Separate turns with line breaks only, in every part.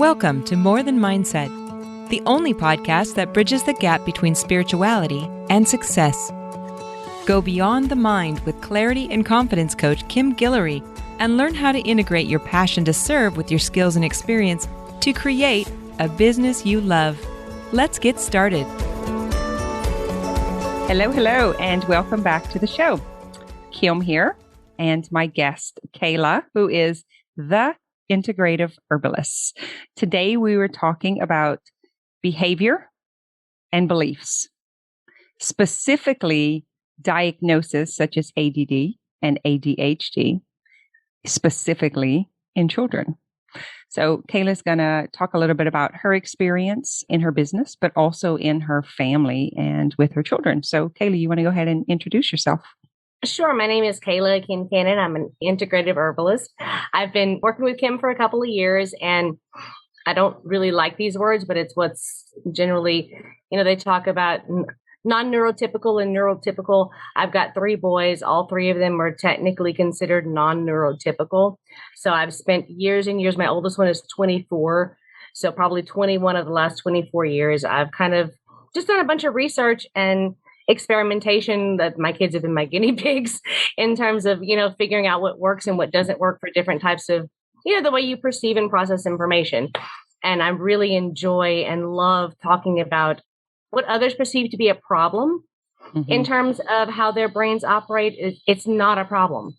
Welcome to More Than Mindset, the only podcast that bridges the gap between spirituality and success. Go beyond the mind with clarity and confidence coach Kim Guillory and learn how to integrate your passion to serve with your skills and experience to create a business you love. Let's get started.
Hello, and welcome back to the show. Kim here, and my guest, Kayla, who is the integrative herbalist. Today, we were talking about behavior and beliefs, specifically diagnoses such as ADD and ADHD, specifically in children. So Kayla's going to talk a little bit about her experience in her business, but also in her family and with her children. So Kayla, you want to go ahead and introduce yourself?
Sure. My name is Kayla Kincanon. I'm an integrative herbalist. I've been working with Kim for a couple of years, and I don't really like these words, but it's what's generally, they talk about non-neurotypical and neurotypical. I've got 3 boys. All 3 of them are technically considered non-neurotypical. So I've spent years and years. My oldest one is 24. So probably 21 of the last 24 years, I've kind of just done a bunch of research and experimentation that my kids have been my guinea pigs in terms of, figuring out what works and what doesn't work for different types of, the way you perceive and process information. And I really enjoy and love talking about what others perceive to be a problem in terms of how their brains operate. It's not a problem.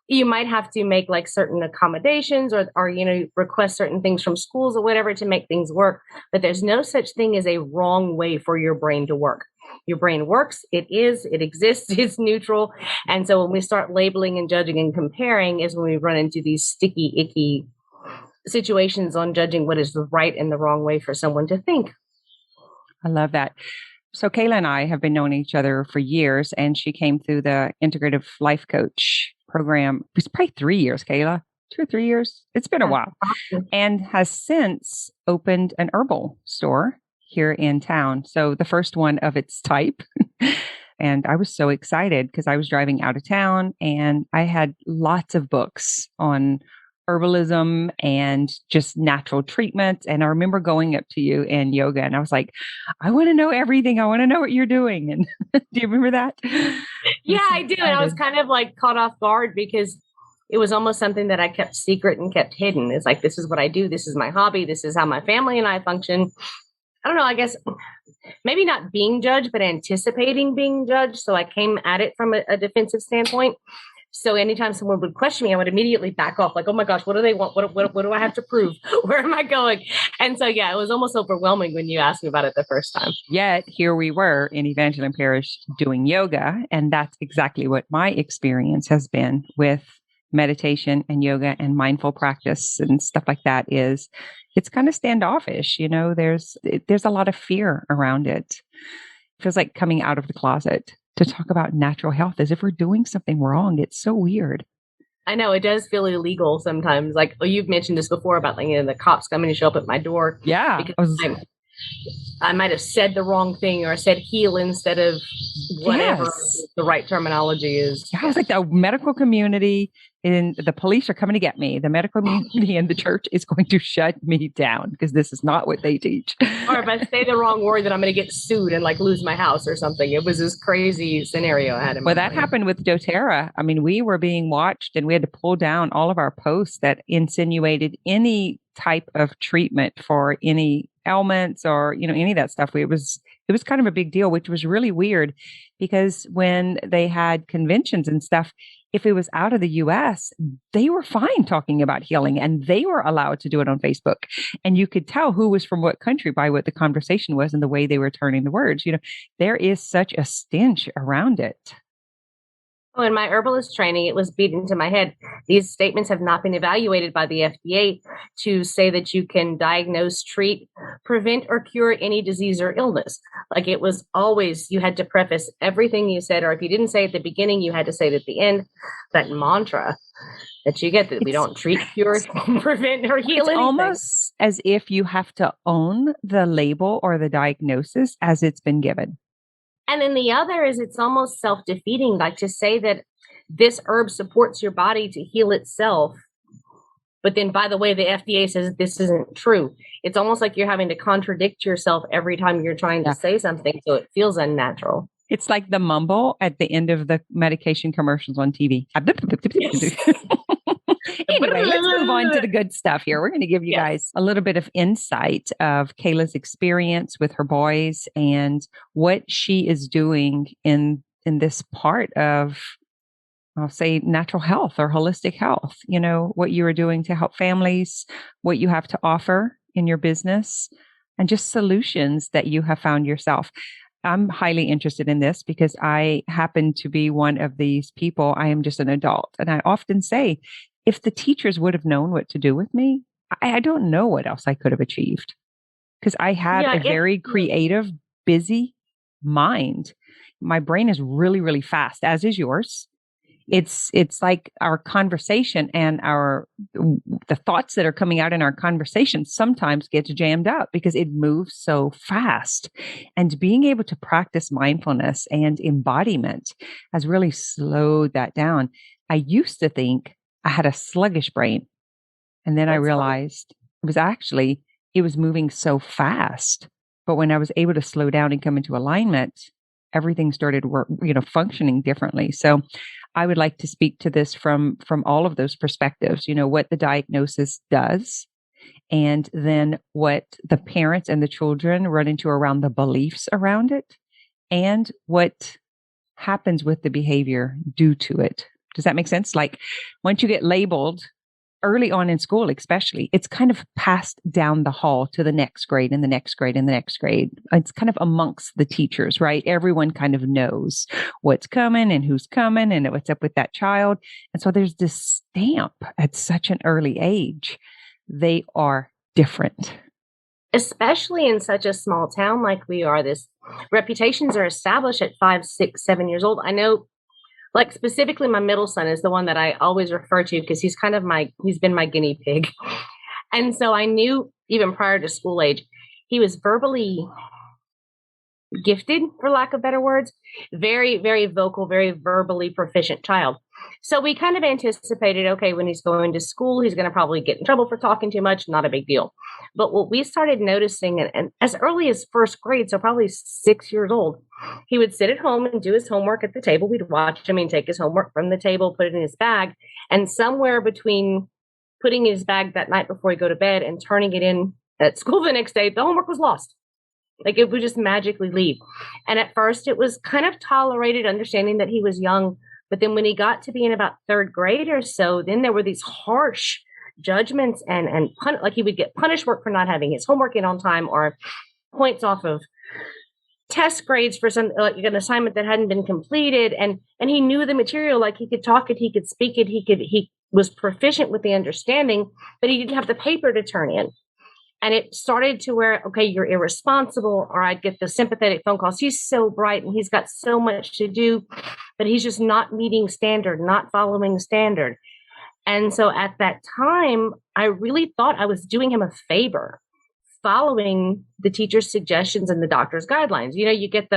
You might have to make like certain accommodations or request certain things from schools or whatever to make things work. But there's no such thing as a wrong way for your brain to work. Your brain works, it exists, it's neutral. And so when we start labeling and judging and comparing is when we run into these sticky, icky situations on judging what is the right and the wrong way for someone to think.
I love that. So Kayla and I have been knowing each other for years, and she came through the Integrative Life Coach program. It was probably 3 years, Kayla. 2 or 3 years. It's been a while. And has since opened an herbal store here in town. So the first one of its type. And I was so excited because I was driving out of town and I had lots of books on herbalism and just natural treatments. And I remember going up to you in yoga and I was like, I want to know everything. I want to know what you're doing. And do you remember that?
Yeah, I do. And I was kind of like caught off guard because it was almost something that I kept secret and kept hidden. It's like, this is what I do. This is my hobby. This is how my family and I function. I don't know, I guess maybe not being judged, but anticipating being judged. So I came at it from a defensive standpoint. So anytime someone would question me, I would immediately back off like, oh my gosh, what do they want? What do I have to prove? Where am I going? And so, yeah, it was almost overwhelming when you asked me about it the first time.
Yet here we were in Evangeline Parish doing yoga. And that's exactly what my experience has been with meditation and yoga and mindful practice and stuff like that. It's kind of standoffish. There's a lot of fear around it. It feels like coming out of the closet to talk about natural health as if we're doing something wrong. It's so weird.
I know it does feel illegal sometimes. Like, you've mentioned this before about the cops coming to show up at my door.
Yeah.
Because I might have said the wrong thing or said heal instead of whatever the right terminology is.
Yeah, it's like the medical community and the police are coming to get me. The medical community and the church is going to shut me down because this is not what they teach.
Or if I say the wrong word, then I'm going to get sued and lose my house or something. It was this crazy scenario I had in my
that
mind.
happened with doTERRA. I mean, we were being watched and we had to pull down all of our posts that insinuated any type of treatment for any ailments or, any of that stuff. It was kind of a big deal, which was really weird because when they had conventions and stuff, if it was out of the US, they were fine talking about healing and they were allowed to do it on Facebook. And you could tell who was from what country by what the conversation was and the way they were turning the words. There is such a stench around it.
Oh, in my herbalist training, it was beat into my head. These statements have not been evaluated by the FDA to say that you can diagnose, treat, prevent, or cure any disease or illness. Like it was always, you had to preface everything you said, or if you didn't say it at the beginning, you had to say it at the end. That mantra that you get that we don't treat, cure, prevent, or heal anything.
Almost as if you have to own the label or the diagnosis as it's been given.
And then the other is it's almost self-defeating, like to say that this herb supports your body to heal itself But then, by the way, the FDA says this isn't true. It's almost like you're having to contradict yourself every time you're trying to say something. So it feels unnatural.
It's like the mumble at the end of the medication commercials on TV.
Yes.
Anyway, let's move on to the good stuff here. We're going to give you guys a little bit of insight of Kayla's experience with her boys and what she is doing in this part of, I'll say, natural health or holistic health. You know, what you are doing to help families, what you have to offer in your business, and just solutions that you have found yourself. I'm highly interested in this because I happen to be one of these people. I am just an adult. And I often say, if the teachers would have known what to do with me, I don't know what else I could have achieved, because I have a very creative, busy mind. My brain is really, really fast, as is yours. It's like our conversation and the thoughts that are coming out in our conversation sometimes gets jammed up because it moves so fast. And being able to practice mindfulness and embodiment has really slowed that down. I used to think I had a sluggish brain. And then I realized it was moving so fast. But when I was able to slow down and come into alignment, everything started functioning differently. So I would like to speak to this from all of those perspectives, what the diagnosis does, and then what the parents and the children run into around the beliefs around it, and what happens with the behavior due to it. Does that make sense? Like, once you get labeled early on in school, especially, it's kind of passed down the hall to the next grade and the next grade and the next grade. It's kind of amongst the teachers, right? Everyone kind of knows what's coming and who's coming and what's up with that child. And so there's this stamp at such an early age. They are different.
Especially in such a small town like we are. This reputations are established at 5, 6, 7 years old. I know, like, specifically my middle son is the one that I always refer to because he's kind of he's been my guinea pig. And so I knew even prior to school age, he was verbally gifted, for lack of better words, very, very vocal, very verbally proficient child. So we kind of anticipated, okay, when he's going to school, he's going to probably get in trouble for talking too much. Not a big deal. But what we started noticing, and as early as first grade, so probably 6 years old, he would sit at home and do his homework at the table. We'd watch him and take his homework from the table, put it in his bag. And somewhere between putting in his bag that night before he go to bed and turning it in at school the next day, the homework was lost. Like, it would just magically leave. And at first it was kind of tolerated, understanding that he was young. But then when he got to be in about third grade or so, then there were these harsh judgments and like he would get punished work for not having his homework in on time, or points off of test grades for some like an assignment that hadn't been completed. And he knew the material, like he could talk it, he could speak it, he was proficient with the understanding, but he didn't have the paper to turn in. And it started to where, okay, you're irresponsible, or I'd get the sympathetic phone calls. He's so bright and he's got so much to do, but he's just not meeting standard, not following standard. And so at that time, I really thought I was doing him a favor, following the teacher's suggestions and the doctor's guidelines. You get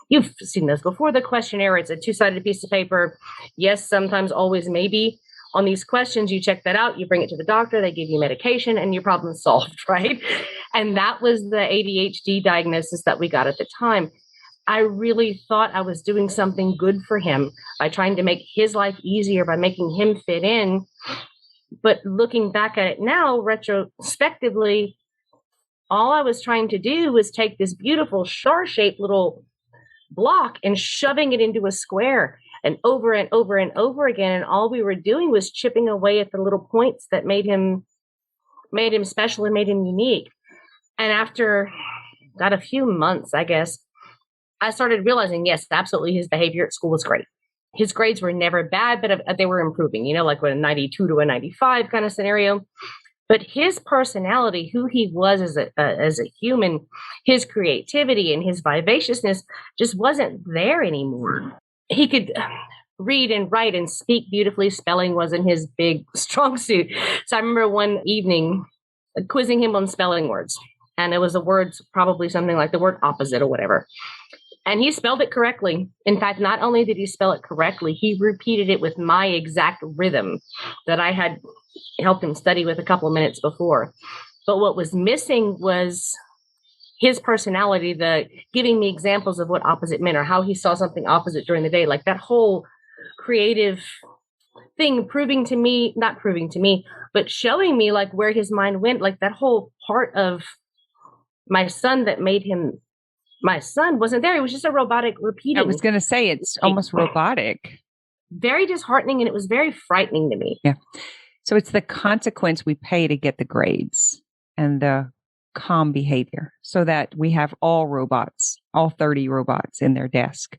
you've seen this before, the questionnaire. It's a 2-sided piece of paper. Yes, sometimes, always, maybe. On these questions, you check that out, you bring it to the doctor, they give you medication, and your problem's solved, right? And that was the ADHD diagnosis that we got at the time. I really thought I was doing something good for him by trying to make his life easier, by making him fit in. But looking back at it now, retrospectively, all I was trying to do was take this beautiful star-shaped little block and shoving it into a square, and over and over and over again. And all we were doing was chipping away at the little points that made him special and made him unique. And after a few months, I guess, I started realizing, yes, absolutely, his behavior at school was great. His grades were never bad, but they were improving, like with a 92 to a 95 kind of scenario. But his personality, who he was as a human, his creativity and his vivaciousness just wasn't there anymore. He could read and write and speak beautifully. Spelling wasn't his big strong suit. So I remember one evening quizzing him on spelling words. And it was the words, probably something like the word opposite or whatever. And he spelled it correctly. In fact, not only did he spell it correctly, he repeated it with my exact rhythm that I had helped him study with a couple of minutes before. But what was missing was his personality, the giving me examples of what opposite meant or how he saw something opposite during the day. Like that whole creative thing, not proving to me, but showing me like where his mind went, like that whole part of my son that made him my son wasn't there. It was just a robotic repeating.
I was going to say it's almost robotic.
Very disheartening, and it was very frightening to me.
Yeah. So it's the consequence we pay to get the grades and the calm behavior so that we have all 30 robots in their desk.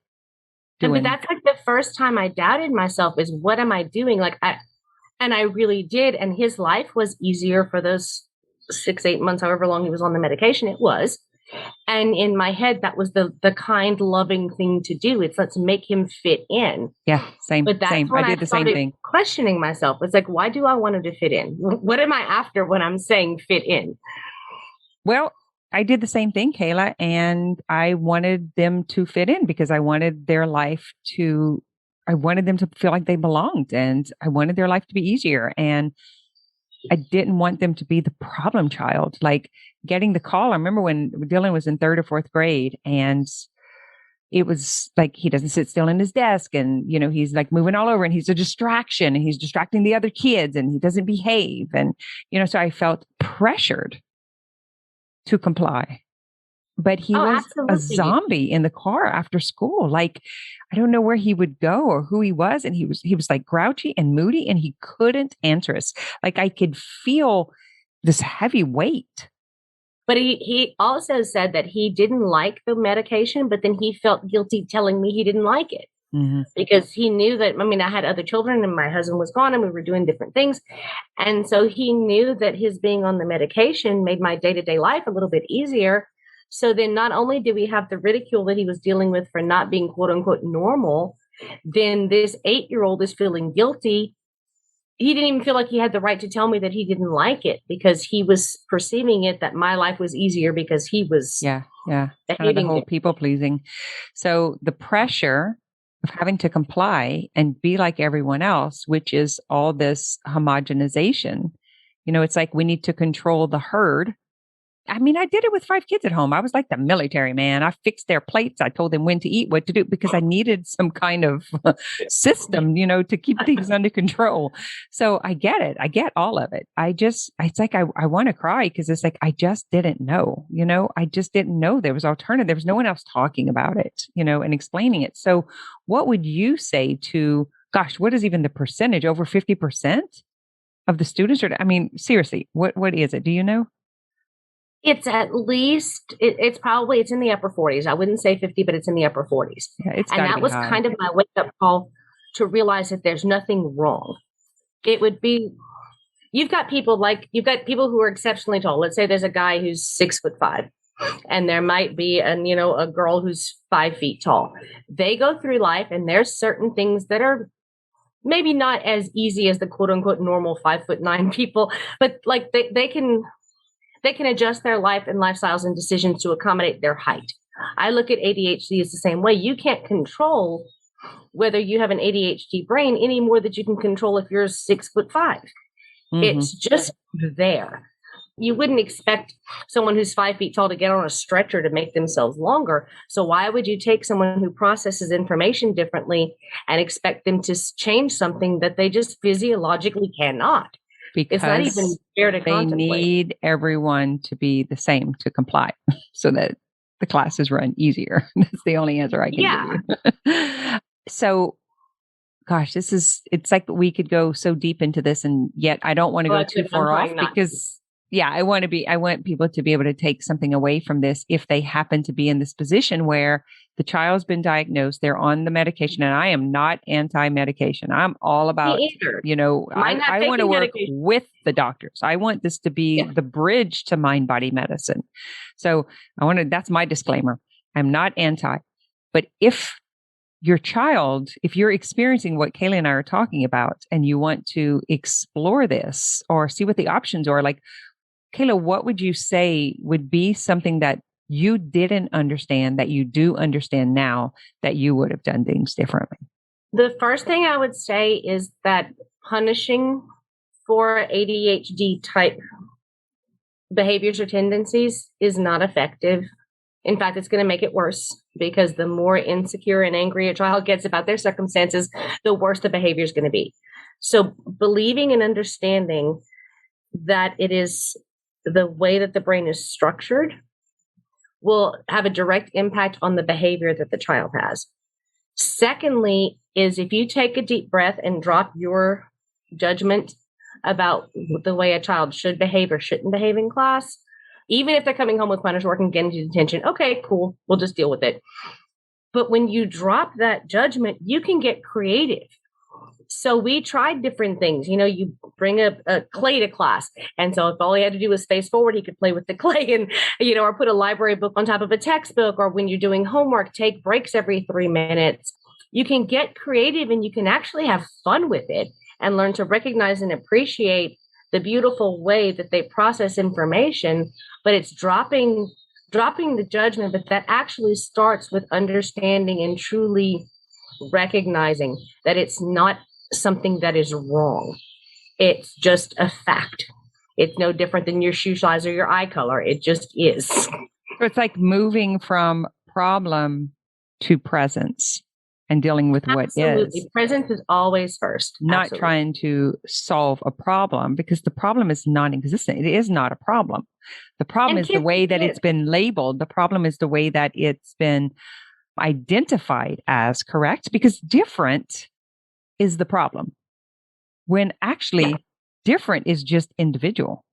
But that's like the first time I doubted myself is what am I doing? And I really did. And his life was easier for those 6-8 months, however long he was on the medication, it was. And in my head, that was the kind, loving thing to do. It's let's make him fit in.
Yeah, same.
But that's
same.
when
I did the same thing.
Questioning myself. It's like, why do I want him to fit in? What am I after when I'm saying fit in?
Well, I did the same thing, Kayla, and I wanted them to fit in because I wanted them to feel like they belonged, and I wanted their life to be easier. And I didn't want them to be the problem child, like getting the call. I remember when Dylan was in 3rd or 4th grade, and it was like, he doesn't sit still in his desk, and, he's like moving all over, and he's a distraction, and he's distracting the other kids, and he doesn't behave. And, so I felt pressured to comply. But he was
absolutely.
a zombie in the car after school. Like, I don't know where he would go or who he was. And he was like grouchy and moody, and he couldn't answer us. Like, I could feel this heavy weight.
But he also said that he didn't like the medication, but then he felt guilty telling me he didn't like it. Mm-hmm. Because he knew that, I had other children and my husband was gone and we were doing different things. And so he knew that his being on the medication made my day-to-day life a little bit easier. So then not only did we have the ridicule that he was dealing with for not being quote unquote normal, then this 8-year-old is feeling guilty. He didn't even feel like he had the right to tell me that he didn't like it because he was perceiving it that my life was easier because he was.
Yeah. Kind of the whole people pleasing. So the pressure of having to comply and be like everyone else, which is all this homogenization. It's like we need to control the herd. I did it with 5 kids at home. I was like the military, man. I fixed their plates. I told them when to eat, what to do, because I needed some kind of system, to keep things under control. So I get it. I get all of it. It's like, I want to cry because it's like, I just didn't know, I just didn't know there was alternative. There was no one else talking about it, and explaining it. So what would you say to, gosh, what is even the percentage? Over 50% of the students? Seriously, what is it? Do you know?
It's at least, it's in the upper 40s. I wouldn't say 50, but it's in the upper 40s.
Yeah,
and that was
high.
kind of my wake up call to realize that there's nothing wrong. It would be, you've got people who are exceptionally tall. Let's say there's a guy who's 6'5", and there might be a girl who's 5 feet tall. They go through life and there's certain things that are maybe not as easy as the quote unquote normal 5'9" people, but like they can adjust their life and lifestyles and decisions to accommodate their height. I look at ADHD as the same way. You can't control whether you have an ADHD brain any more than you can control if you're 6'5". Mm-hmm. It's just there. You wouldn't expect someone who's 5 feet tall to get on a stretcher to make themselves longer. So why would you take someone who processes information differently and expect them to change something that they just physiologically cannot?
Because
it's not even fair to contemplate.
They need everyone to be the same to comply so that the classes run easier. That's the only answer I can give you. So, gosh, it's like we could go so deep into this, and yet I don't want to go too far off because I want people to be able to take something away from this if they happen to be in this position where the child's been diagnosed, they're on the medication, and I am not anti-medication. I'm all about, I want to work with the doctors. I want this to be the bridge to mind-body medicine. So that's my disclaimer. I'm not anti, but if you're experiencing what Kayla and I are talking about, and you want to explore this or see what the options are, like, Kayla, what would you say would be something that you didn't understand that you do understand now that you would have done things differently?
The first thing I would say is that punishing for ADHD type behaviors or tendencies is not effective. In fact, it's going to make it worse, because the more insecure and angry a child gets about their circumstances, the worse the behavior is going to be. So believing and understanding that it is the way that the brain is structured will have a direct impact on the behavior that the child has. Secondly, is if you take a deep breath and drop your judgment about the way a child should behave or shouldn't behave in class, even if they're coming home with punishment work and getting to detention, okay, cool, we'll just deal with it. But when you drop that judgment, you can get creative. So we tried different things. You bring a clay to class. And so if all he had to do was face forward, he could play with the clay and, or put a library book on top of a textbook. Or when you're doing homework, take breaks every 3 minutes. You can get creative and you can actually have fun with it and learn to recognize and appreciate the beautiful way that they process information. But it's dropping the judgment, but that actually starts with understanding and truly recognizing that it's not something that is wrong. It's just a fact. It's no different than your shoe size or your eye color. It just is.
So it's like moving from problem to presence and dealing with what is.
Presence is always first.
Not
Absolutely.
trying to solve a problem, because the problem is non-existent. It is not a problem. The problem is the way that it's been labeled. The problem is the way that it's been identified as, correct? Because different is the problem, when actually different is just individual.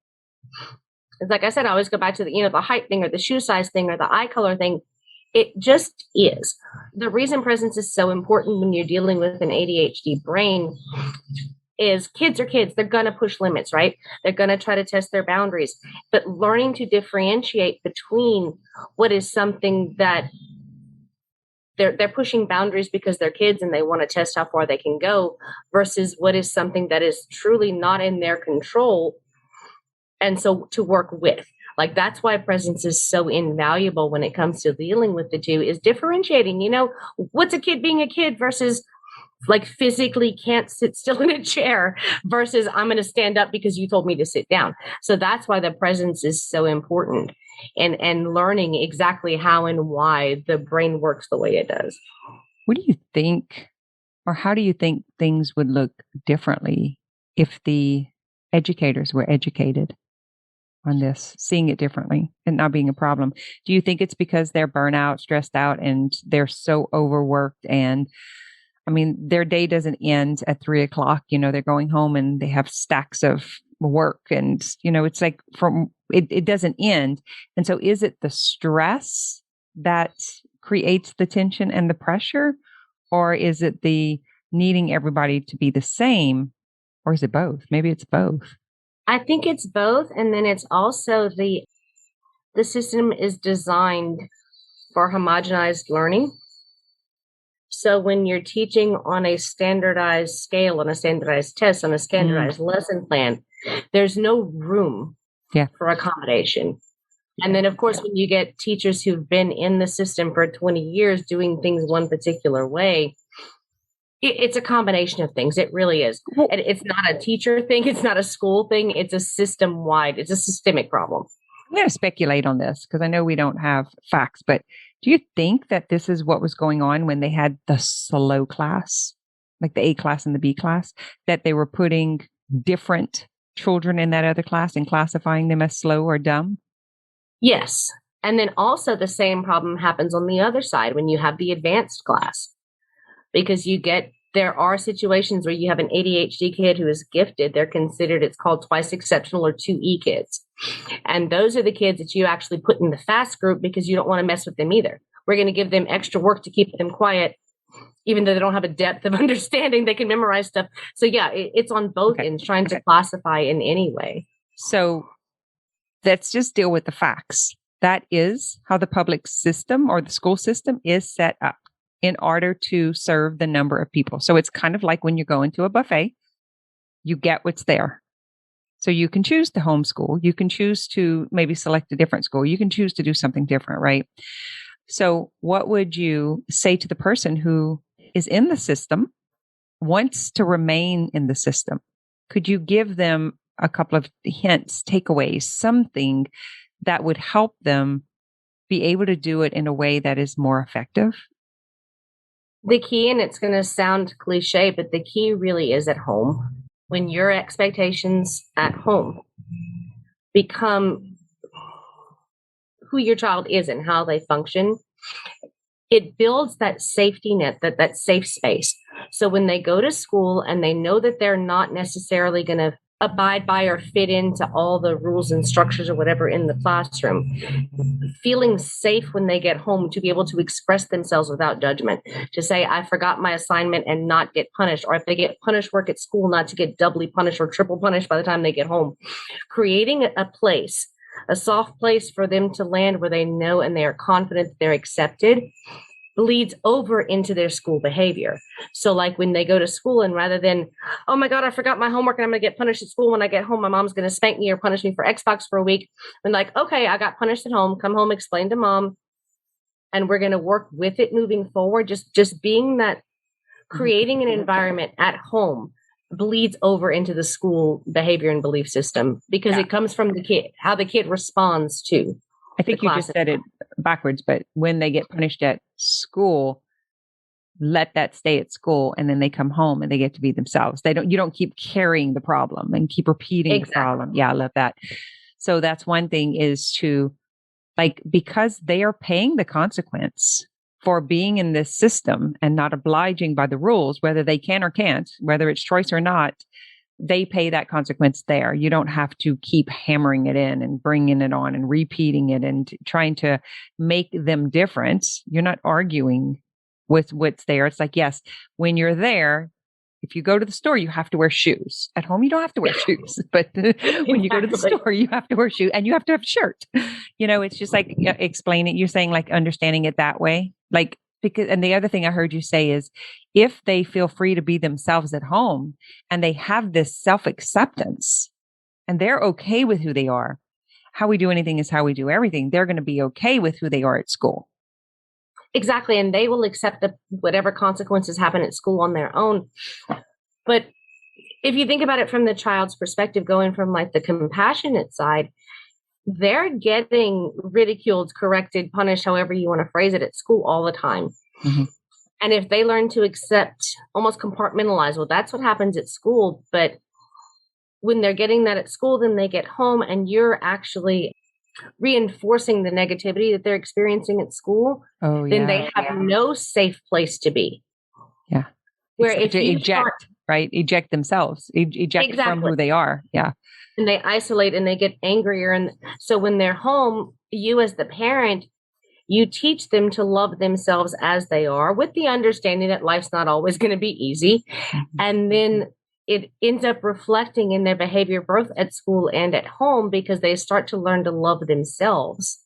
It's like I said, I always go back to the height thing or the shoe size thing or the eye color thing. It just is. The reason presence is so important when you're dealing with an ADHD brain is kids are kids. They're going to push limits, right? They're going to try to test their boundaries. But learning to differentiate between what is something that they're pushing boundaries because they're kids and they want to test how far they can go, versus what is something that is truly not in their control. And so to work with, like, that's why presence is so invaluable when it comes to dealing with the two, is differentiating, what's a kid being a kid versus like physically can't sit still in a chair versus I'm going to stand up because you told me to sit down. So that's why the presence is so important, and learning exactly how and why the brain works the way it does.
What do you think, or how do you think things would look differently if the educators were educated on this, seeing it differently and not being a problem? Do you think it's because they're burnout, stressed out, and they're so overworked? And their day doesn't end at 3:00. They're going home and they have stacks of work, and, it's like it doesn't end. And so is it the stress that creates the tension and the pressure, or is it the needing everybody to be the same, or is it both? Maybe it's both.
I think it's both. And then it's also the system is designed for homogenized learning. So when you're teaching on a standardized scale, on a standardized test, on a standardized lesson plan, there's no room for accommodation. And then, of course, when you get teachers who've been in the system for 20 years doing things one particular way, it's a combination of things. It really is. And it's not a teacher thing. It's not a school thing. It's a system-wide. It's a systemic problem.
I'm going to speculate on this because I know we don't have facts, but do you think that this is what was going on when they had the slow class, like the A class and the B class, that they were putting different children in that other class and classifying them as slow or dumb?
Yes. And then also the same problem happens on the other side when you have the advanced class, because there are situations where you have an ADHD kid who is gifted. They're considered, it's called twice exceptional or 2E kids. And those are the kids that you actually put in the fast group because you don't want to mess with them either. We're going to give them extra work to keep them quiet, even though they don't have a depth of understanding. They can memorize stuff. So it's on both ends, trying to classify in any way.
So let's just deal with the facts. That is how the public system or the school system is set up in order to serve the number of people. So it's kind of like when you go into a buffet, you get what's there. So you can choose to homeschool. You can choose to maybe select a different school. You can choose to do something different, right? So what would you say to the person who is in the system, wants to remain in the system? Could you give them a couple of hints, takeaways, something that would help them be able to do it in a way that is more effective?
The key, and it's going to sound cliche, but the key really is at home. When your expectations at home become who your child is and how they function, it builds that safety net, that safe space. So when they go to school and they know that they're not necessarily going to abide by or fit into all the rules and structures or whatever in the classroom, feeling safe when they get home to be able to express themselves without judgment, to say, I forgot my assignment and not get punished, or if they get punished work at school, not to get doubly punished or triple punished by the time they get home. Creating a place, a soft place for them to land where they know and they are confident that they're accepted, bleeds over into their school behavior. So like when they go to school and rather than, oh my God, I forgot my homework and I'm going to get punished at school. When I get home, my mom's going to spank me or punish me for Xbox for a week. And like, okay, I got punished at home, come home, explain to mom, and we're going to work with it moving forward. Just being that, creating an environment at home bleeds over into the school behavior and belief system because it comes from the kid, how the kid responds to.
I think you just said it backwards, but when they get punished at school, let that stay at school, and then they come home and they get to be themselves. You don't keep carrying the problem and keep repeating the problem. Yeah, I love that. So that's one thing, is to, like, because they are paying the consequence for being in this system and not obliging by the rules, whether they can or can't, whether it's choice or not, they pay that consequence there. You don't have to keep hammering it in and bringing it on and repeating it and trying to make them different. You're not arguing with what's there. It's like, yes, when you're there, if you go to the store, you have to wear shoes. At home, you don't have to wear shoes. But when you go to the store, you have to wear shoes and you have to have a shirt. It's just like explain it. You're saying like understanding it that way. Like, because, and the other thing I heard you say is if they feel free to be themselves at home and they have this self-acceptance and they're okay with who they are, how we do anything is how we do everything. They're going to be okay with who they are at school.
Exactly. And they will accept whatever consequences happen at school on their own. But if you think about it from the child's perspective, going from like the compassionate side, they're getting ridiculed, corrected, punished, however you want to phrase it, at school all the time. Mm-hmm. And if they learn to accept, almost compartmentalize, well, that's what happens at school. But when they're getting that at school, then they get home and you're actually reinforcing the negativity that they're experiencing at school. Oh, yeah. Then they have no safe place to be.
Yeah.
Where if you
eject, right? Eject themselves, eject from who they are. Yeah.
And they isolate and they get angrier. And so when they're home, you as the parent, you teach them to love themselves as they are, with the understanding that life's not always going to be easy. Mm-hmm. And then it ends up reflecting in their behavior, both at school and at home, because they start to learn to love themselves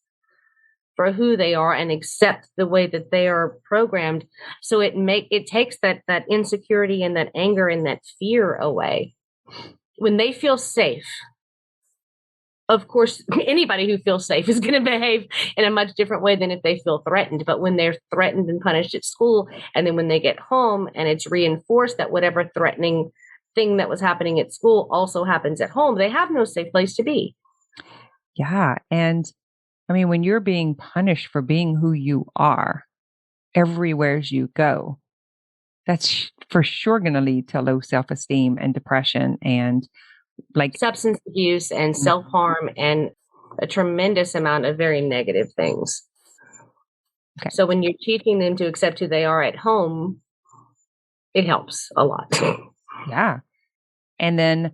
for who they are and accept the way that they are programmed. So it takes that insecurity and that anger and that fear away. When they feel safe, of course, anybody who feels safe is going to behave in a much different way than if they feel threatened. But when they're threatened and punished at school, and then when they get home and it's reinforced that whatever threatening thing that was happening at school also happens at home, they have no safe place to be.
Yeah. And I mean, when you're being punished for being who you are everywhere you go, that's for sure going to lead to low self-esteem and depression and like
substance abuse and self-harm and a tremendous amount of very negative things. Okay. So when you're teaching them to accept who they are at home, it helps a lot.
Yeah. And then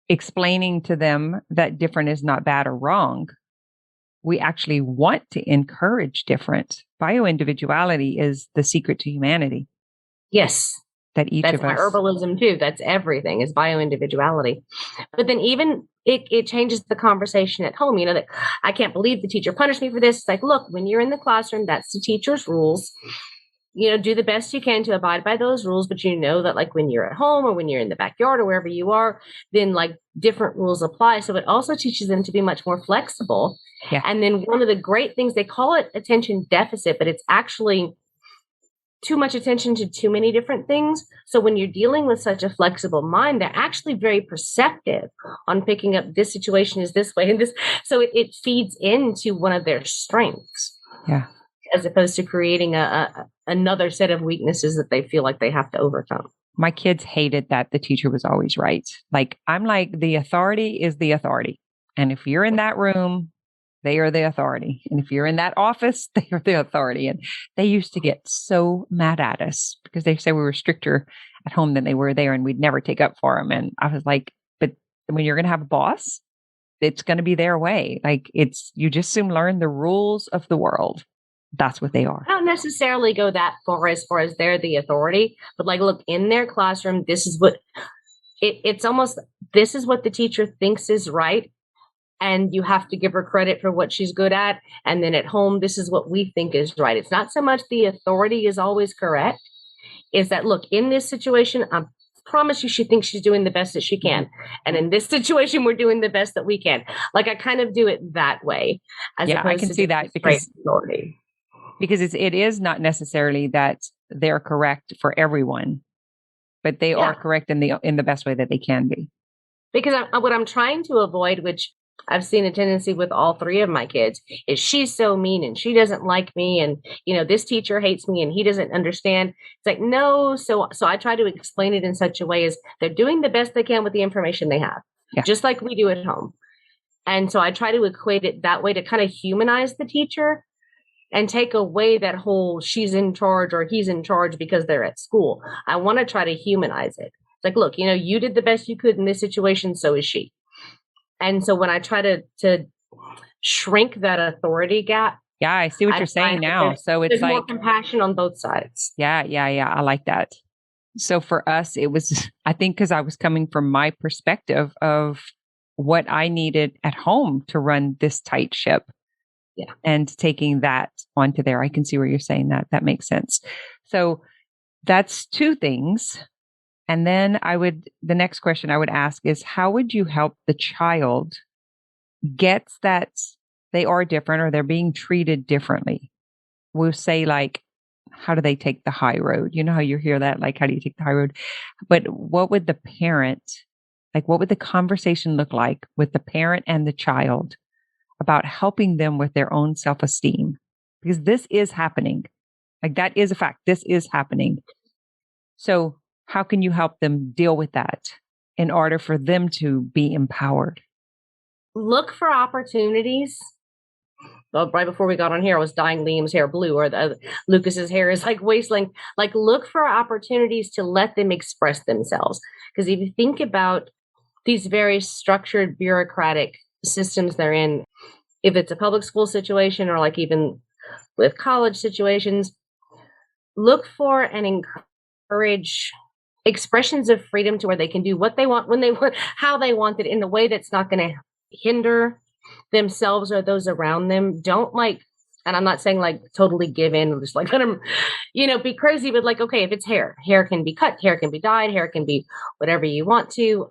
explaining to them that different is not bad or wrong. We actually want to encourage different. Bioindividuality is the secret to humanity.
Yes.
That each
That's
of
my
us.
herbalism too. That's everything is bioindividuality. But then even it changes the conversation at home. That I can't believe the teacher punished me for this. It's like, look, when you're in the classroom, that's the teacher's rules. do the best you can to abide by those rules, but that like when you're at home or when you're in the backyard or wherever you are, then like different rules apply. So it also teaches them to be much more flexible.
Yeah.
And then one of the great things, they call it attention deficit, but it's actually too much attention to too many different things. So when you're dealing with such a flexible mind, they're actually very perceptive on picking up this situation is this way and this. So it feeds into one of their strengths.
Yeah.
As opposed to creating another set of weaknesses that they feel like they have to overcome.
My kids hated that the teacher was always right. Like, I'm like, the authority is the authority. And if you're in that room, they are the authority. And if you're in that office, they are the authority. And they used to get so mad at us because they said we were stricter at home than they were there and we'd never take up for them. And I was like, but when you're going to have a boss, it's going to be their way. Like, you just soon learn the rules of the world. That's what they are.
I don't necessarily go that far as they're the authority, but like, look, in their classroom, this is what it's almost, this is what the teacher thinks is right. And you have to give her credit for what she's good at. And then at home, this is what we think is right. It's not so much the authority is always correct. Is that, look, in this situation, I promise you, she thinks she's doing the best that she can. And in this situation, we're doing the best that we can. Like, I kind of do it that way.
I can see that because
authority.
Because it is not necessarily that they're correct for everyone, but they are correct in the best way that they can be.
Because what I'm trying to avoid, which I've seen a tendency with all three of my kids, is she's so mean and she doesn't like me, and this teacher hates me and he doesn't understand. It's like, no. So I try to explain it in such a way as they're doing the best they can with the information they have, just like we do at home. And so I try to equate it that way to kind of humanize the teacher and take away that whole she's in charge or he's in charge because they're at school. I want to try to humanize it. It's like, look, you did the best you could in this situation, so is she. And so when I try to shrink that authority gap.
Yeah, I see what you're saying now. So it's like
more compassion on both sides.
Yeah. I like that. So for us, it was, I think, because I was coming from my perspective of what I needed at home to run this tight ship.
Yeah.
And taking that onto there. I can see where you're saying that. That makes sense. So that's two things. And then the next question I would ask is, how would you help the child get that they are different or they're being treated differently? We'll say, like, how do they take the high road? You know how you hear that? Like, how do you take the high road? But what would the parent, like, what would the conversation look like with the parent and the child about helping them with their own self-esteem? Because this is happening. Like, that is a fact. This is happening. So how can you help them deal with that in order for them to be empowered?
Look for opportunities. Well, right before we got on here, I was dyeing Liam's hair blue, or Lucas's hair is like waist length. Like, look for opportunities to let them express themselves. Because if you think about these very structured, bureaucratic systems they're in, if it's a public school situation or like even with college situations, look for and encourage expressions of freedom to where they can do what they want, when they want, how they want it, in a way that's not going to hinder themselves or those around them. Don't and I'm not saying like totally give in, just like let them, be crazy, but like, okay, if it's hair can be cut, hair can be dyed, hair can be whatever you want to.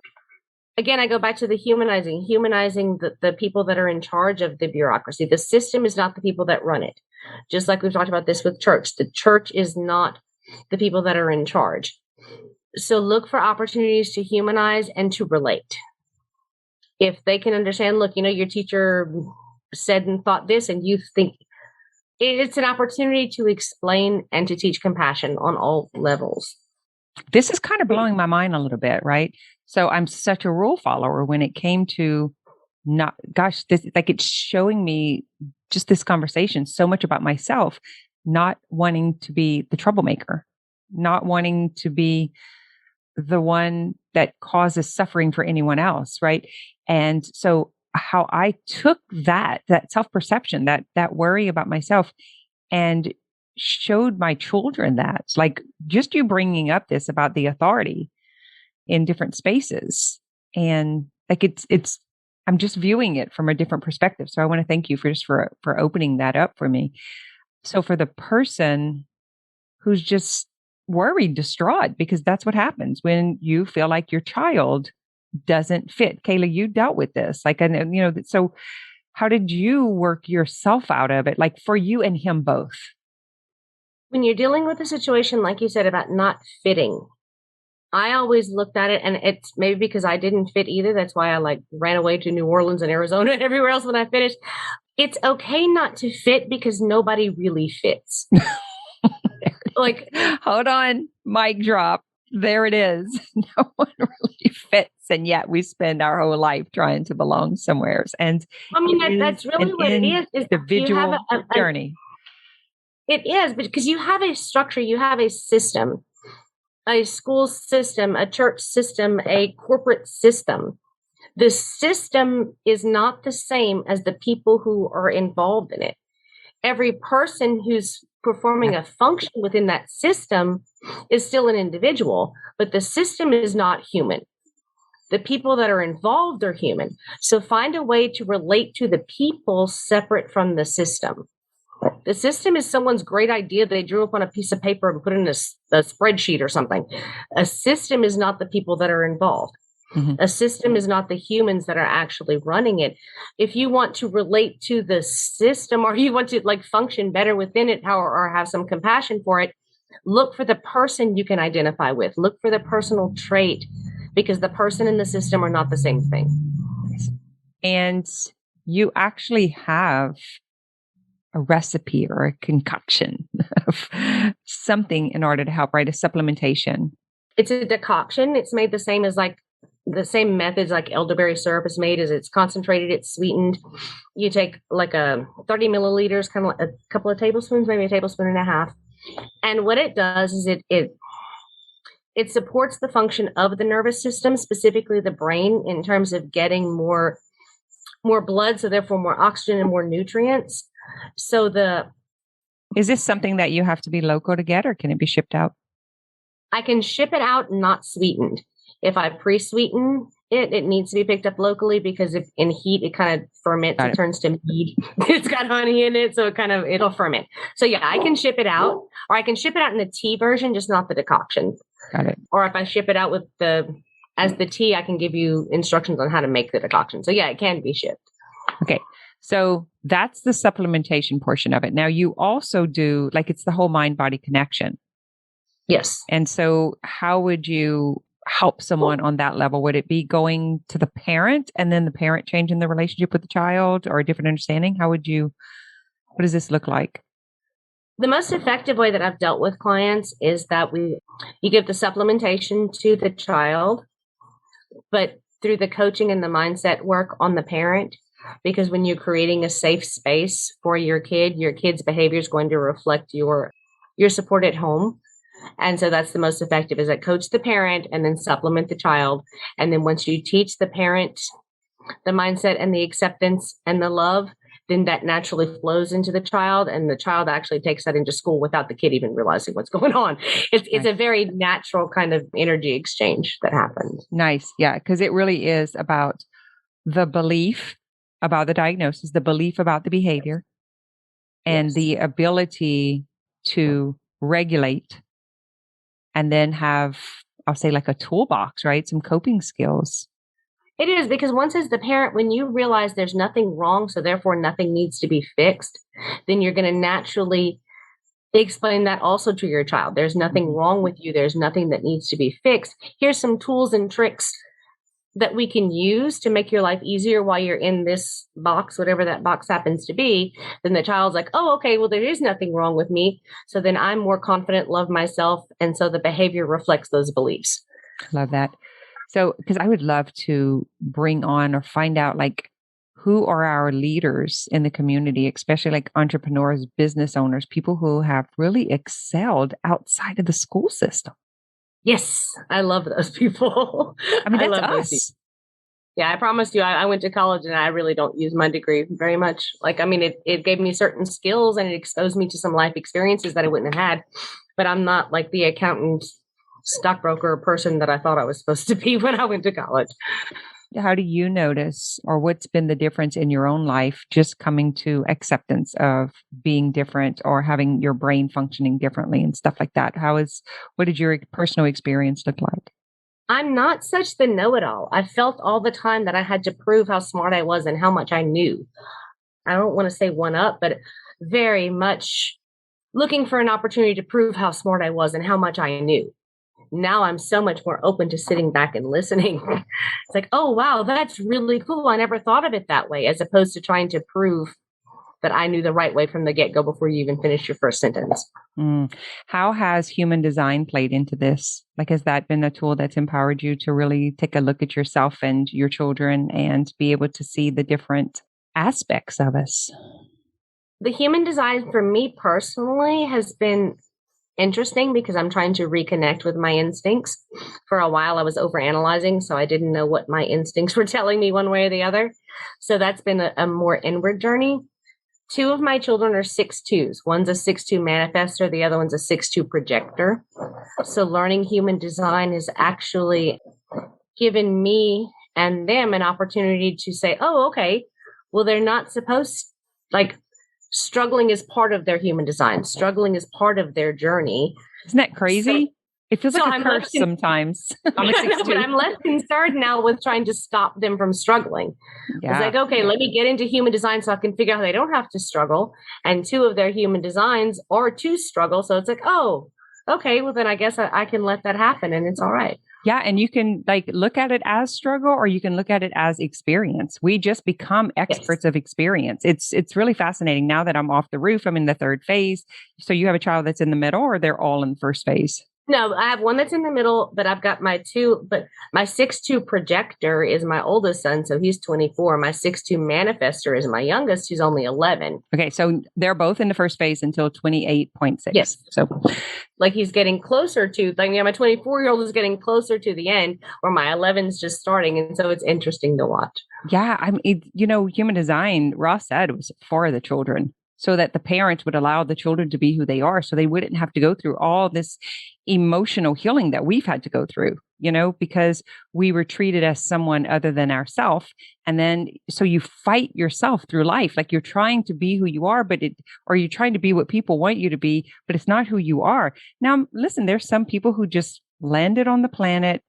Again, I go back to the humanizing the people that are in charge of the bureaucracy. The system is not the people that run it. Just like we've talked about this with church. The church is not the people that are in charge. So look for opportunities to humanize and to relate. If they can understand, look, your teacher said and thought this, and you think it's an opportunity to explain and to teach compassion on all levels.
This is kind of blowing my mind a little bit, right? So I'm such a rule follower when it came to it's showing me just this conversation so much about myself, not wanting to be the troublemaker, not wanting to be the one that causes suffering for anyone else, right? And so how I took that self-perception, that worry about myself, and showed my children that, like, just you bringing up this about the authority in different spaces, and like it's I'm just viewing it from a different perspective. So I want to thank you for opening that up for me. So for the person who's just worried, distraught, because that's what happens when you feel like your child doesn't fit. Kayla, you dealt with this. Like, and so how did you work yourself out of it? Like for you and him both?
When you're dealing with a situation, like you said, about not fitting, I always looked at it, and it's maybe because I didn't fit either. That's why I like ran away to New Orleans and Arizona and everywhere else when I finished. It's okay not to fit because nobody really fits. Like,
hold on, mic drop. There it is. No one really fits. And yet we spend our whole life trying to belong somewhere. And
I mean, that's really what it is
individual journey.
It is, because you have a structure, you have a system, a school system, a church system, a corporate system. The system is not the same as the people who are involved in it. Every person who's performing a function within that system is still an individual, but the system is not human. The people that are involved are human. So find a way to relate to the people separate from the system. The system is someone's great idea they drew up on a piece of paper and put in a spreadsheet or something. A system is not the people that are involved. Mm-hmm. A system is not the humans that are actually running it. If you want to relate to the system, or you want to like function better within it, or have some compassion for it, look for the person you can identify with. Look for the personal trait, because the person and the system are not the same thing.
And you actually have a recipe or a concoction of something in order to help, right? A supplementation.
It's a decoction. It's made the same as like the same methods like elderberry syrup is made. Is it's concentrated, it's sweetened. You take like a 30 milliliters, kind of like a couple of tablespoons, maybe a tablespoon and a half. And what it does is it supports the function of the nervous system, specifically the brain, in terms of getting more blood, so therefore more oxygen and more nutrients.
Is this something that you have to be local to get, or can it be shipped out?
I can ship it out not sweetened. If I pre-sweeten it needs to be picked up locally, because if in heat, it kind of ferments, it turns to mead. It's got honey in it, so it'll ferment. So yeah, I can ship it out, or I can ship it out in the tea version, just not the decoction.
Got it.
Or if I ship it out as the tea, I can give you instructions on how to make the decoction. So yeah, it can be shipped.
Okay. So that's the supplementation portion of it. Now you also do, like, it's the whole mind-body connection.
Yes.
And so how would you help someone on that level? Would it be going to the parent and then the parent changing the relationship with the child, or a different understanding? What does this look like?
The most effective way that I've dealt with clients is that you give the supplementation to the child, but through the coaching and the mindset work on the parent. Because when you're creating a safe space for your kid's behavior is going to reflect your support at home. And so that's the most effective, is that coach the parent and then supplement the child. And then once you teach the parent the mindset and the acceptance and the love, then that naturally flows into the child, and the child actually takes that into school without the kid even realizing what's going on. It's a very natural kind of energy exchange that happens.
Nice. Yeah. Because it really is about the belief about the diagnosis, the belief about the behavior, and the ability to regulate, and then have, I'll say, like a toolbox, right? Some coping skills.
It is, because once as the parent, when you realize there's nothing wrong, so therefore nothing needs to be fixed, then you're going to naturally explain that also to your child. There's nothing wrong with you. There's nothing that needs to be fixed. Here's some tools and tricks that we can use to make your life easier while you're in this box, whatever that box happens to be. Then the child's like, oh, okay, well, there is nothing wrong with me. So then I'm more confident, love myself. And so the behavior reflects those beliefs.
Love that. So, because I would love to bring on or find out, like, who are our leaders in the community, especially like entrepreneurs, business owners, people who have really excelled outside of the school system.
Yes, I love those people.
I mean, that's us.
Yeah, I promised you, I went to college and I really don't use my degree very much. Like, I mean, it gave me certain skills and it exposed me to some life experiences that I wouldn't have had. But I'm not like the accountant, stockbroker person that I thought I was supposed to be when I went to college.
how do you notice, or what's been the difference in your own life just coming to acceptance of being different or having your brain functioning differently and stuff like that? What did your personal experience look like?
I'm not such the know-it-all. I felt all the time that I had to prove how smart I was and how much I knew. I don't want to say one up, but very much looking for an opportunity to prove how smart I was and how much I knew. Now I'm so much more open to sitting back and listening. It's like, oh, wow, that's really cool. I never thought of it that way, as opposed to trying to prove that I knew the right way from the get-go before you even finished your first sentence.
How has human design played into this? Like, has that been a tool that's empowered you to really take a look at yourself and your children and be able to see the different aspects of us?
The human design for me personally has been interesting because I'm trying to reconnect with my instincts. For a while, I was overanalyzing, so I didn't know what my instincts were telling me one way or the other. So that's been a more inward journey. 2 of my children are 6'2s. One's a 6'2 manifestor, the other one's a 6'2 projector. So learning human design has actually given me and them an opportunity to say, oh, okay, well, they're not supposed, like, struggling is part of their human design. Struggling is part of their journey.
Isn't that crazy?
So,
it feels like a curse sometimes. I'm a 6'2.
But I'm less concerned now with trying to stop them from struggling. Yeah. It's like, okay, let me get into human design so I can figure out how they don't have to struggle. And 2 of their human designs are to struggle. So it's like, oh, okay, well, then I guess I can let that happen and it's all right.
Yeah. And you can like look at it as struggle, or you can look at it as experience. We just become experts of experience. It's really fascinating. Now that I'm off the roof, I'm in the 3rd phase. So you have a child that's in the middle, or they're all in the 1st phase?
No, I have one that's in the middle, but I've got my 6'2 projector is my oldest son. So he's 24. My 6'2 manifestor is my youngest, who's only 11.
Okay. So they're both in the 1st phase until 28.6.
Yes.
So
like he's getting closer to, like, my 24-year-old is getting closer to the end, where my 11's just starting. And so it's interesting to watch.
Yeah. I mean, human design, Ross said, was for the children, so that the parents would allow the children to be who they are, so they wouldn't have to go through all this emotional healing that we've had to go through, because we were treated as someone other than ourselves. And then, so you fight yourself through life. Like you're trying to be who you are, or you're trying to be what people want you to be, but it's not who you are. Now, listen, there's some people who just landed on the planet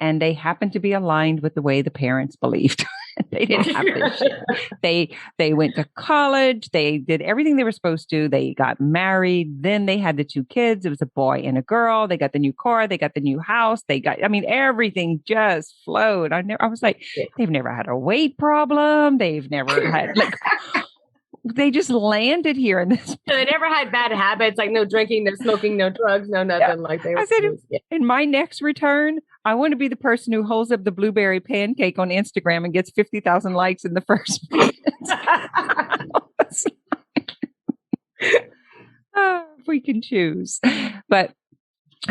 and they happen to be aligned with the way the parents believed. They didn't have this shit. They went to college. They did everything they were supposed to. They got married. Then they had the 2 kids. It was a boy and a girl. They got the new car. They got the new house. Everything just flowed. I was like, they've never had a weight problem. They've never had they just landed here in this.
So they never had bad habits, like no drinking, no smoking, no drugs, no nothing like that.
I said, in my next return, I want to be the person who holds up the blueberry pancake on Instagram and gets 50,000 likes in the first minute. If we can choose. But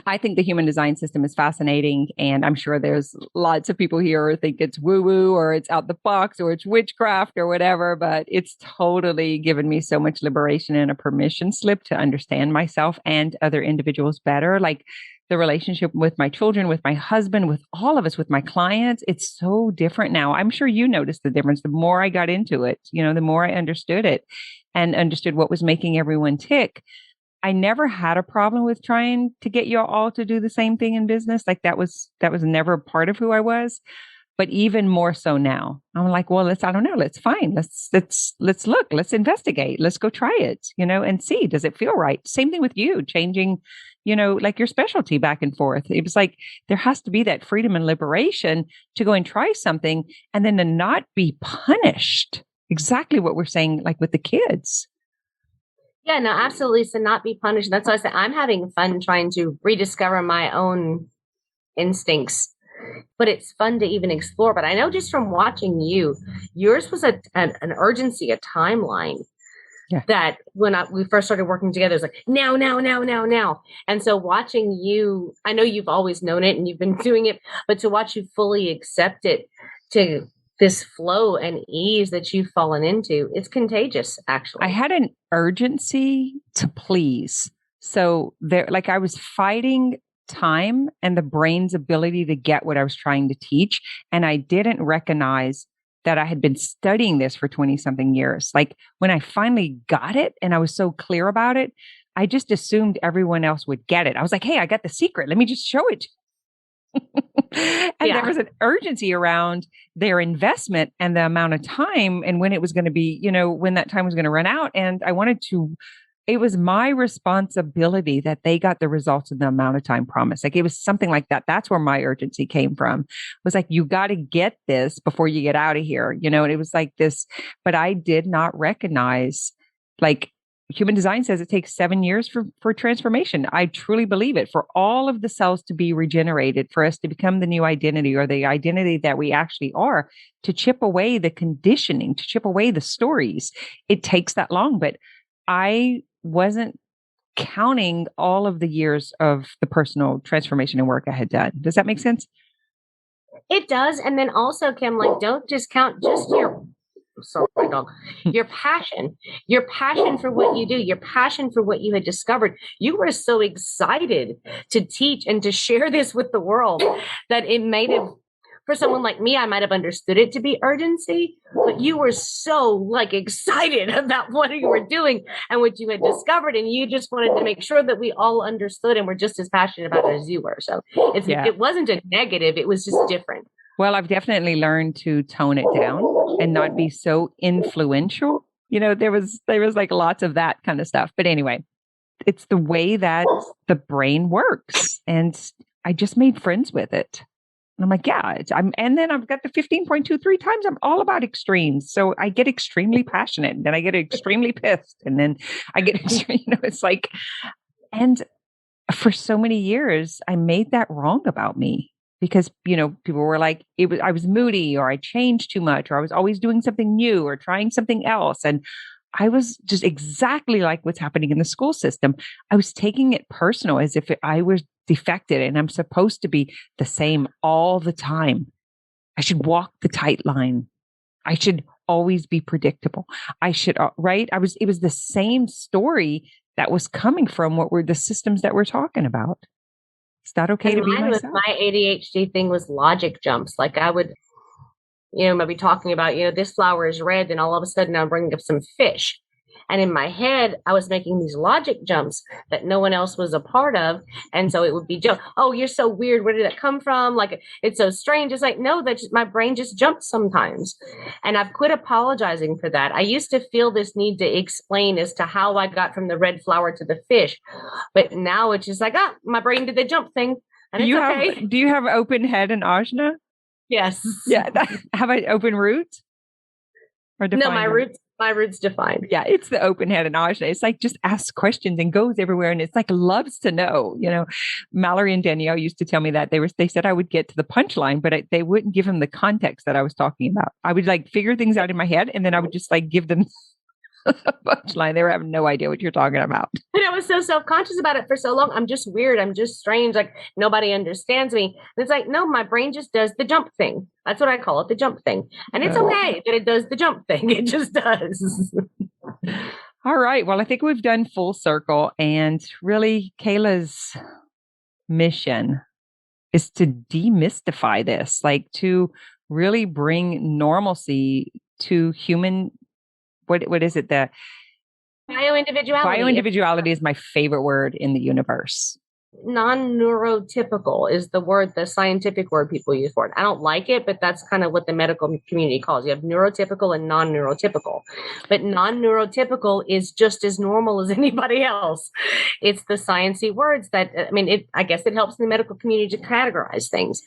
I think the human design system is fascinating. And I'm sure there's lots of people here who think it's woo-woo or it's out the box or it's witchcraft or whatever, but it's totally given me so much liberation and a permission slip to understand myself and other individuals better. Like the relationship with my children, with my husband, with all of us, with my clients, it's so different now. I'm sure you noticed the difference. The more I got into it, the more I understood it and understood what was making everyone tick. I never had a problem with trying to get you all to do the same thing in business. Like that was never part of who I was, but even more so now. I'm like, well, let's fine. Let's look, let's investigate. Let's go try it, and see, does it feel right? Same thing with you changing, like your specialty back and forth. It was like, there has to be that freedom and liberation to go and try something and then to not be punished. Exactly what we're saying, like with the kids.
Yeah, no, absolutely. So not be punished. That's why I said I'm having fun trying to rediscover my own instincts, but it's fun to even explore. But I know just from watching you, yours was an urgency, a timeline. Yeah. That when we first started working together, it's like now. And so watching you, I know you've always known it and you've been doing it, but to watch you fully accept it, to this flow and ease that you've fallen into, it's contagious, actually.
I had an urgency to please. So I was fighting time and the brain's ability to get what I was trying to teach. And I didn't recognize that I had been studying this for 20 something years. Like when I finally got it and I was so clear about it, I just assumed everyone else would get it. I was like, hey, I got the secret. Let me just show it. And there was an urgency around their investment and the amount of time and when it was going to be, when that time was going to run out. And it was my responsibility that they got the results in the amount of time promised. Like it was something like that. That's where my urgency came from. It was like, you got to get this before you get out of here, and it was like this, but I did not recognize, like, human design says it takes 7 years for transformation. I truly believe it. For all of the cells to be regenerated, for us to become the new identity or the identity that we actually are, to chip away the conditioning, to chip away the stories, it takes that long. But I wasn't counting all of the years of the personal transformation and work I had done. Does that make sense?
It does. And then also, Kim, like, don't just count just your passion for what you do, your passion for what you had discovered. You were so excited to teach and to share this with the world that it made it, for someone like me, I might have understood it to be urgency, but you were so excited about what you were doing and what you had discovered. And you just wanted to make sure that we all understood and were just as passionate about it as you were. So it wasn't a negative. It was just different.
Well, I've definitely learned to tone it down and not be so influential. There was like lots of that kind of stuff. But anyway, it's the way that the brain works. And I just made friends with it. And I'm like, and then I've got the 15.23 times. I'm all about extremes. So I get extremely passionate, and then I get extremely pissed, and then I get extreme, it's like, and for so many years, I made that wrong about me because, people were like, I was moody, or I changed too much, or I was always doing something new or trying something else. And I was just exactly like what's happening in the school system. I was taking it personal, as if I was defected and I'm supposed to be the same all the time. I should walk the tight line. I should always be predictable. I should, right? It was the same story that was coming from what were the systems that we're talking about. Is that okay to be myself?
My ADHD thing was logic jumps. Like I would, maybe talking about, this flower is red, and all of a sudden I'm bringing up some fish. And in my head, I was making these logic jumps that no one else was a part of. And so it would be, oh, you're so weird. Where did that come from? Like, it's so strange. It's like, no, my brain just jumps sometimes. And I've quit apologizing for that. I used to feel this need to explain as to how I got from the red flower to the fish. But now it's just like, my brain did the jump thing. And it's okay.
Do you have open head and ajna?
Yes.
Yeah. Have I open root? Or
no, my root's defined.
Yeah, it's the open head and ajna. It's like just asks questions and goes everywhere, and it's like loves to know. Mallory and Danielle used to tell me that they said I would get to the punchline, but they wouldn't give them the context that I was talking about. I would figure things out in my head, and then I would just give them a punchline. They were having no idea what you're talking about.
And I was so self-conscious about it for so long. I'm just weird. I'm just strange. Like nobody understands me. And it's like, no, my brain just does the jump thing. That's what I call it, the jump thing. And it's okay that it does the jump thing. It just does.
All right. Well, I think we've done full circle, and really Kayla's mission is to demystify this, to really bring normalcy to human. What is it? The
bioindividuality.
Bioindividuality is my favorite word in the universe.
Non-neurotypical is the word, the scientific word people use for it. I don't like it, but that's kind of what the medical community calls it. You have neurotypical and non-neurotypical. But non-neurotypical is just as normal as anybody else. It's the sciencey words that, I guess it helps the medical community to categorize things.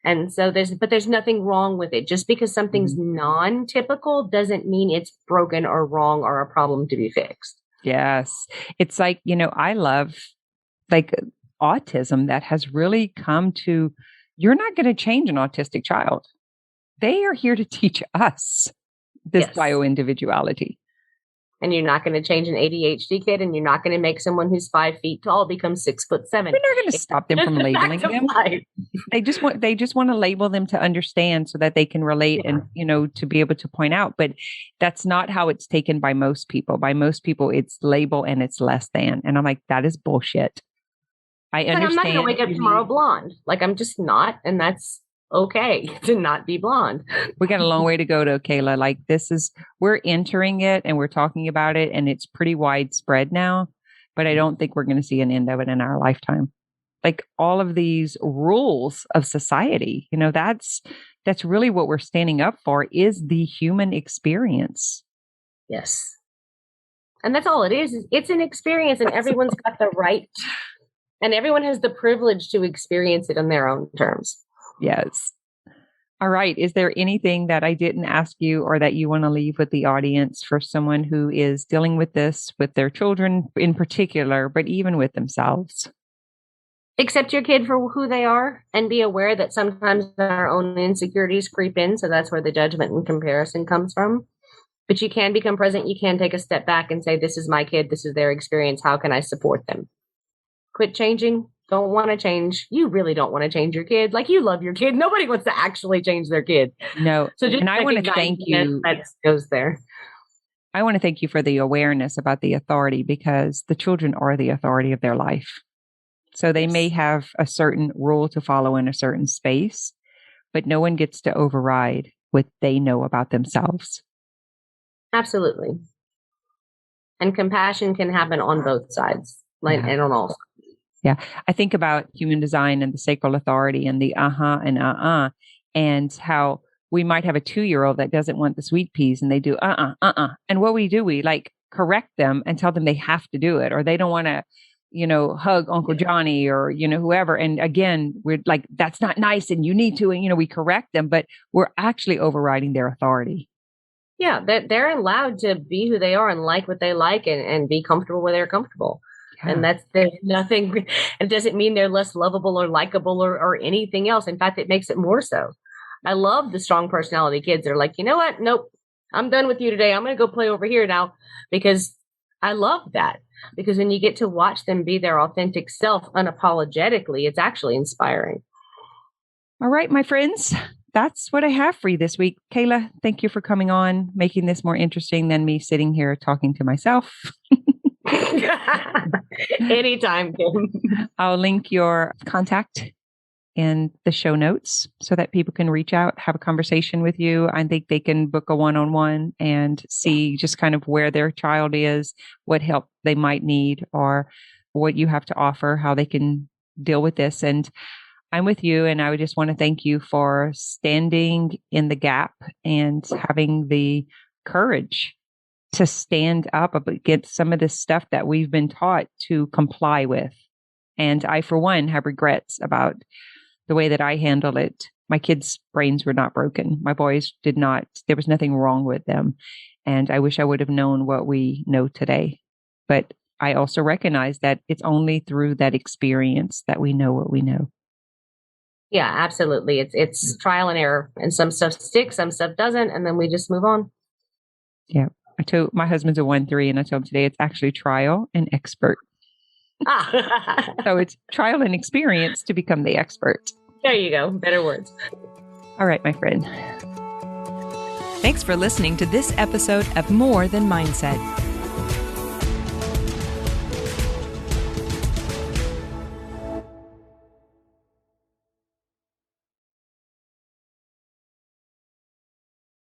And so there's nothing wrong with it. Just because something's non-typical doesn't mean it's broken or wrong or a problem to be fixed.
Yes. It's like, I love autism that has really come to, you're not going to change an autistic child. They are here to teach us this bioindividuality.
And you're not going to change an ADHD kid, and you're not going to make someone who's 5 feet tall become 6'7".
We're not going to stop them from labeling them. They just want to label them to understand so that they can relate and, to be able to point out. But that's not how it's taken by most people. By most people, it's label and it's less than. And I'm like, that is bullshit. I
Like, I'm not
understand.
going to wake up tomorrow blonde. Like, I'm just not. And that's okay to not be blonde.
We got a long way to go to Kayla. Like we're entering it and we're talking about it and it's pretty widespread now, but I don't think we're going to see an end of it in our lifetime. Like all of these rules of society, that's really what we're standing up for is the human experience.
Yes. And that's all it is. It's an experience and everyone's got the right and everyone has the privilege to experience it on their own terms.
Yes. All right. Is there anything that I didn't ask you or that you want to leave with the audience for someone who is dealing with this with their children in particular, but even with themselves?
Accept your kid for who they are and be aware that sometimes our own insecurities creep in. So that's where the judgment and comparison comes from. But you can become present. You can take a step back and say, this is my kid. This is their experience. How can I support them? Quit changing. Don't want to change. You really don't want to change your kid. Like, you love your kid. Nobody wants to actually change their kid.
No.
So just
and I want to thank you.
That goes there.
I want to thank you for the awareness about the authority because the children are the authority of their life. So they may have a certain rule to follow in a certain space, but no one gets to override what they know about themselves.
Absolutely. And compassion can happen on both sides, and on all sides.
Yeah. I think about human design and the sacral authority and the and and how we might have a 2-year-old that doesn't want the sweet peas and they do And what we do, we like correct them and tell them they have to do it, or they don't want to, hug Uncle Johnny or, whoever. And again, we're like, that's not nice and you need to, and, we correct them, but we're actually overriding their authority.
Yeah. They're allowed to be who they are and like what they like and be comfortable where they're comfortable. Yeah. And there's nothing, it doesn't mean they're less lovable or likable or anything else. In fact, it makes it more so. I love the strong personality kids. They're like, you know what? Nope, I'm done with you today. I'm going to go play over here now, because I love that. Because when you get to watch them be their authentic self unapologetically, it's actually inspiring.
All right, my friends, that's what I have for you this week. Kayla, thank you for coming on, making this more interesting than me sitting here talking to myself.
Anytime, Kim.
I'll link your contact in the show notes so that people can reach out, have a conversation with you. I think they can book a one-on-one and see just kind of where their child is, what help they might need, or what you have to offer, how they can deal with this. And I'm with you. And I would just want to thank you for standing in the gap and having the courage to stand up against some of this stuff that we've been taught to comply with. And I, for one, have regrets about the way that I handled it. My kids' brains were not broken. My boys did not. There was nothing wrong with them. And I wish I would have known what we know today. But I also recognize that it's only through that experience that we know what we know.
Yeah, absolutely. It's trial and error. And some stuff sticks, some stuff doesn't. And then we just move on.
Yeah. I told my husband's a 1-3, and I told him today it's actually trial and expert. So it's trial and experience to become the expert.
There you go. Better words.
All right, my friend.
Thanks for listening to this episode of More Than Mindset.